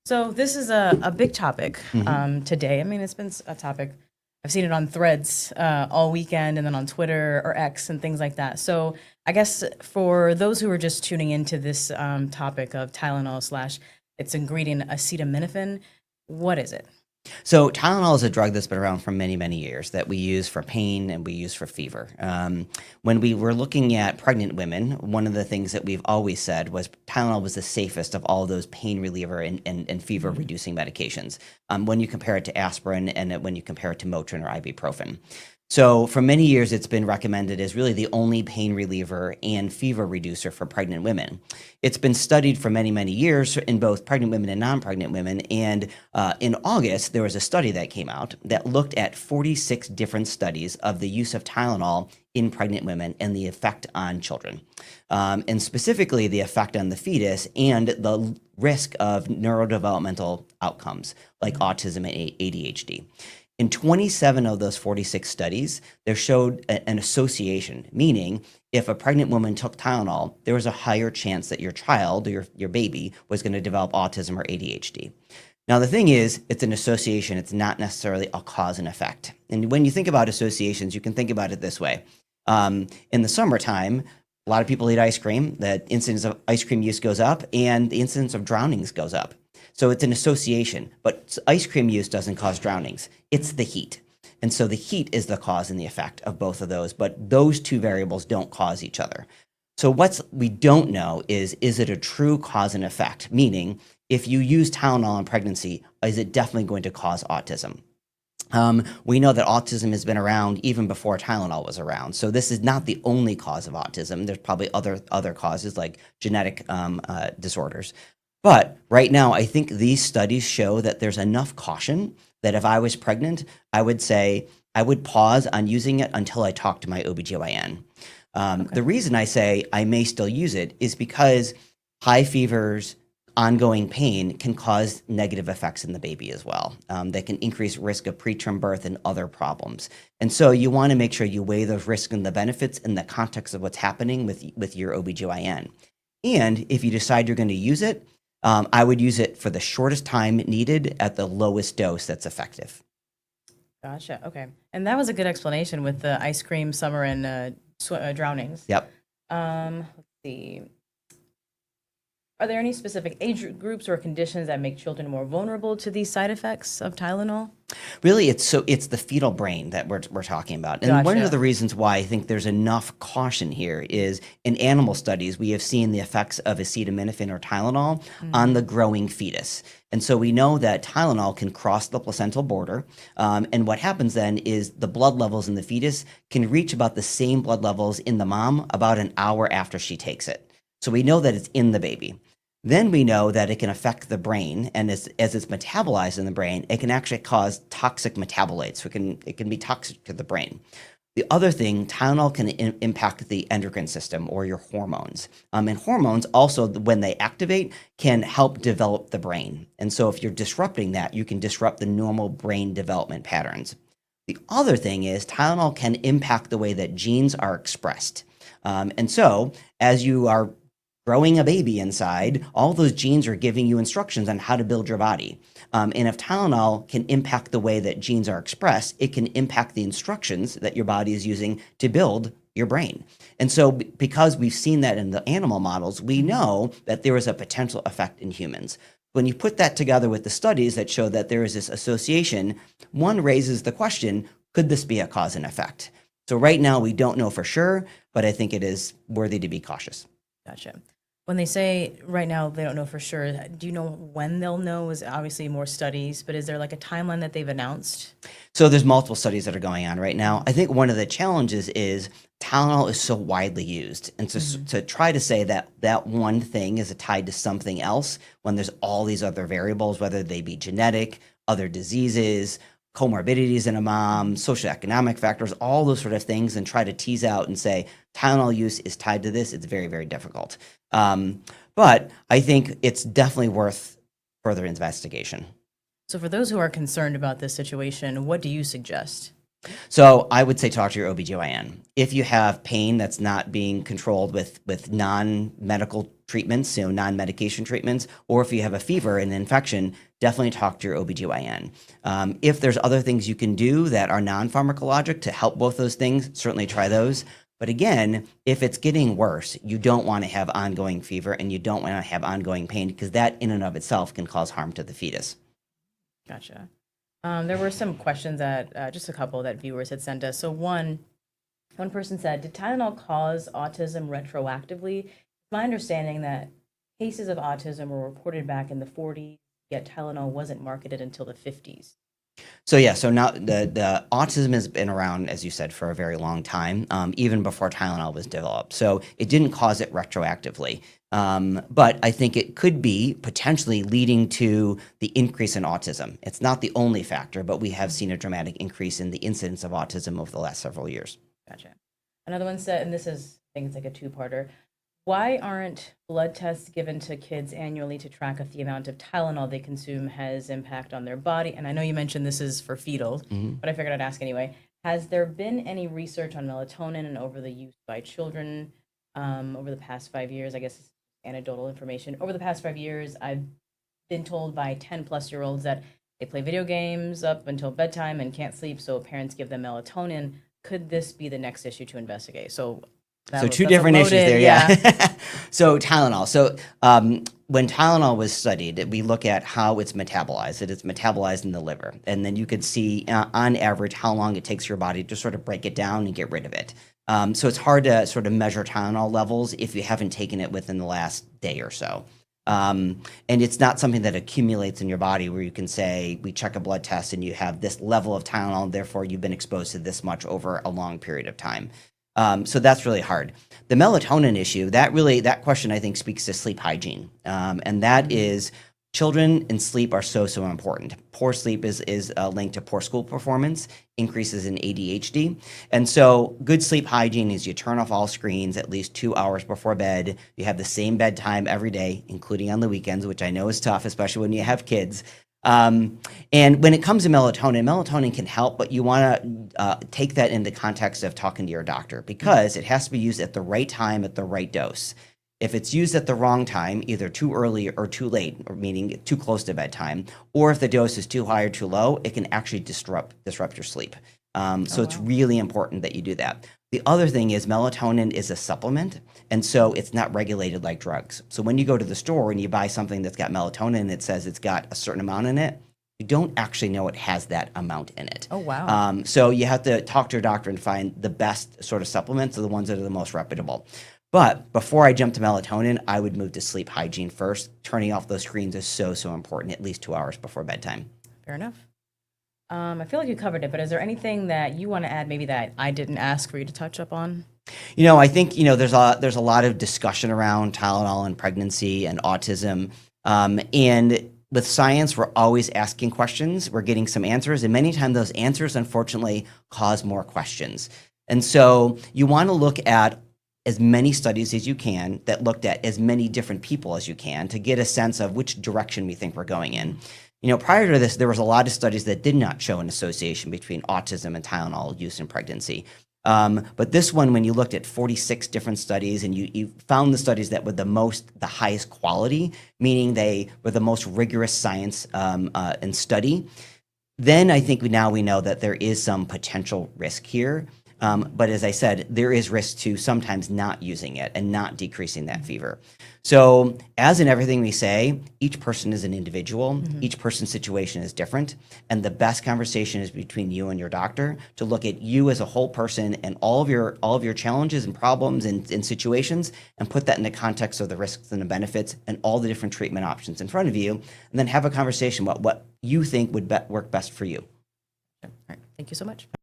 So this is a big topic Hmm. today. I mean, it's been a topic. I've seen it on threads all weekend and then on Twitter or X and things like that. So I guess for those who are just tuning into this topic of Tylenol slash its ingredient acetaminophen, what is it? So Tylenol is a drug that's been around for many, many years that we use for pain and we use for fever. When we were looking at pregnant women, one of the things that we've always said was Tylenol was the safest of all those pain reliever and fever reducing medications when you compare it to aspirin and when you compare it to Motrin or ibuprofen. So for many years, it's been recommended as really the only pain reliever and fever reducer for pregnant women. It's been studied for many, many years in both pregnant women and non-pregnant women. And in August, there was a study that came out that looked at 46 different studies of the use of Tylenol in pregnant women and the effect on children, and specifically the effect on the fetus and the risk of neurodevelopmental outcomes like autism and ADHD. In 27 of those 46 studies, they showed an association, meaning if a pregnant woman took Tylenol, there was a higher chance that your child or your baby was going to develop autism or ADHD. Now, the thing is, it's an association. It's not necessarily a cause and effect. And when you think about associations, you can think about it this way. In the summertime, a lot of people eat ice cream. The incidence of ice cream use goes up, and the incidence of drownings goes up. So it's an association, but ice cream use doesn't cause drownings. It's the heat. And so the heat is the cause and the effect of both of those, but those two variables don't cause each other. So what we don't know is it a true cause and effect? Meaning, if you use Tylenol in pregnancy, is it definitely going to cause autism? We know that autism has been around even before Tylenol was around. So this is not the only cause of autism. There's probably other causes like genetic disorders. But right now, I think these studies show that there's enough caution that if I was pregnant, I would say I would pause on using it until I talk to my OBGYN. Okay. The reason I say I may still use it is because high fevers, ongoing pain can cause negative effects in the baby as well. That can increase risk of preterm birth and other problems. And so you want to make sure you weigh those risks and the benefits in the context of what's happening with your OBGYN. And if you decide you're going to use it, I would use it for the shortest time needed at the lowest dose that's effective. Gotcha. Okay. And that was a good explanation with the ice cream, summer, and drownings. Yep. Let's see. Are there any specific age groups or conditions that make children more vulnerable to these side effects of Tylenol? Really, it's the fetal brain that we're talking about. And one of Gotcha. the reasons why I think there's enough caution here is in animal studies, we have seen the effects of acetaminophen or Tylenol on the growing fetus. And so we know that Tylenol can cross the placental border. And what happens then is the blood levels in the fetus can reach about the same blood levels in the mom about an hour after she takes it. So we know that it's in the baby. Then we know that it can affect the brain, and as it's metabolized in the brain, it can actually cause toxic metabolites. So it can be toxic to the brain. The other thing, Tylenol can impact the endocrine system or your hormones. And hormones also, when they activate, can help develop the brain. And so if you're disrupting that, you can disrupt the normal brain development patterns. The other thing is Tylenol can impact the way that genes are expressed. And so as you are growing a baby inside, all those genes are giving you instructions on how to build your body. And if Tylenol can impact the way that genes are expressed, it can impact the instructions that your body is using to build your brain. And so because we've seen that in the animal models, we know that there is a potential effect in humans. When you put that together with the studies that show that there is this association, one raises the question, could this be a cause and effect? So right now we don't know for sure, but I think it is worthy to be cautious. Gotcha. When they say right now they don't know for sure, do you know when they'll know? Is obviously more studies, but is there like a timeline that they've announced? So there's multiple studies that are going on right now. I think one of the challenges is Tylenol is so widely used. And to try to say that that one thing is tied to something else when there's all these other variables, whether they be genetic, other diseases, comorbidities in a mom, socioeconomic factors, all those sort of things, and try to tease out and say Tylenol use is tied to this, it's very, very difficult. But I think it's definitely worth further investigation. So for those who are concerned about this situation, what do you suggest? So I would say talk to your OBGYN. If you have pain that's not being controlled with non-medical treatments, non-medication treatments, or if you have a fever and an infection, definitely talk to your OBGYN. If there's other things you can do that are non-pharmacologic to help both those things, certainly try those. But again, if it's getting worse, you don't want to have ongoing fever and you don't want to have ongoing pain because that in and of itself can cause harm to the fetus. Gotcha. There were some questions that just a couple that viewers had sent us. So one person said, "Did Tylenol cause autism retroactively?" It's my understanding that cases of autism were reported back in the 40s, yet Tylenol wasn't marketed until the 50s. So yeah, so now the autism has been around, as you said, for a very long time, even before Tylenol was developed. So it didn't cause it retroactively. But I think it could be potentially leading to the increase in autism. It's not the only factor, but we have seen a dramatic increase in the incidence of autism over the last several years. Gotcha. Another one said, and this is, I think it's like a two-parter. Why aren't blood tests given to kids annually to track if the amount of Tylenol they consume has impact on their body? And I know you mentioned this is for fetal, but I figured I'd ask anyway. Has there been any research on melatonin and over the use by children over the past 5 years? I guess it's anecdotal information. Over the past 5 years, I've been told by 10-plus-year-olds that they play video games up until bedtime and can't sleep, so parents give them melatonin. Could this be the next issue to investigate? So two different issues there, yeah. So Tylenol. So when Tylenol was studied, we look at how it's metabolized. It's metabolized in the liver. And then you could see on average how long it takes your body to sort of break it down and get rid of it. So it's hard to sort of measure Tylenol levels if you haven't taken it within the last day or so. And it's not something that accumulates in your body where you can say, we check a blood test and you have this level of Tylenol, therefore you've been exposed to this much over a long period of time. So that's really hard. The melatonin issue, that question I think speaks to sleep hygiene. And that is children and sleep are so important. Poor sleep is linked to poor school performance, increases in ADHD. And so good sleep hygiene is you turn off all screens at least 2 hours before bed. You have the same bedtime every day, including on the weekends, which I know is tough, especially when you have kids. And when it comes to melatonin can help, but you want to take that into context of talking to your doctor because it has to be used at the right time at the right dose. If it's used at the wrong time, either too early or too late, or meaning too close to bedtime, or if the dose is too high or too low, it can actually disrupt your sleep. It's really important that you do that. The other thing is melatonin is a supplement, and so it's not regulated like drugs. So when you go to the store and you buy something that's got melatonin and it says it's got a certain amount in it, you don't actually know it has that amount in it. Oh, wow. So you have to talk to your doctor and find the best sort of supplements, or the ones that are the most reputable. But before I jump to melatonin, I would move to sleep hygiene first. Turning off those screens is so important, at least 2 hours before bedtime. Fair enough. I feel like you covered it, but is there anything that you want to add maybe that I didn't ask for you to touch up on? I think, there's a lot of discussion around Tylenol and pregnancy and autism. And with science, we're always asking questions. We're getting some answers. And many times those answers, unfortunately, cause more questions. And so you want to look at as many studies as you can that looked at as many different people as you can to get a sense of which direction we think we're going in. Prior to this, there was a lot of studies that did not show an association between autism and Tylenol use in pregnancy. But this one, when you looked at 46 different studies and you found the studies that were the highest quality, meaning they were the most rigorous science and study, then I think now we know that there is some potential risk here. But as I said, there is risk to sometimes not using it and not decreasing that fever. So as in everything we say, each person is an individual. Mm-hmm. Each person's situation is different. And the best conversation is between you and your doctor to look at you as a whole person and all of your challenges and problems and situations and put that in the context of the risks and the benefits and all the different treatment options in front of you. And then have a conversation about what you think would work best for you. All right. Thank you so much.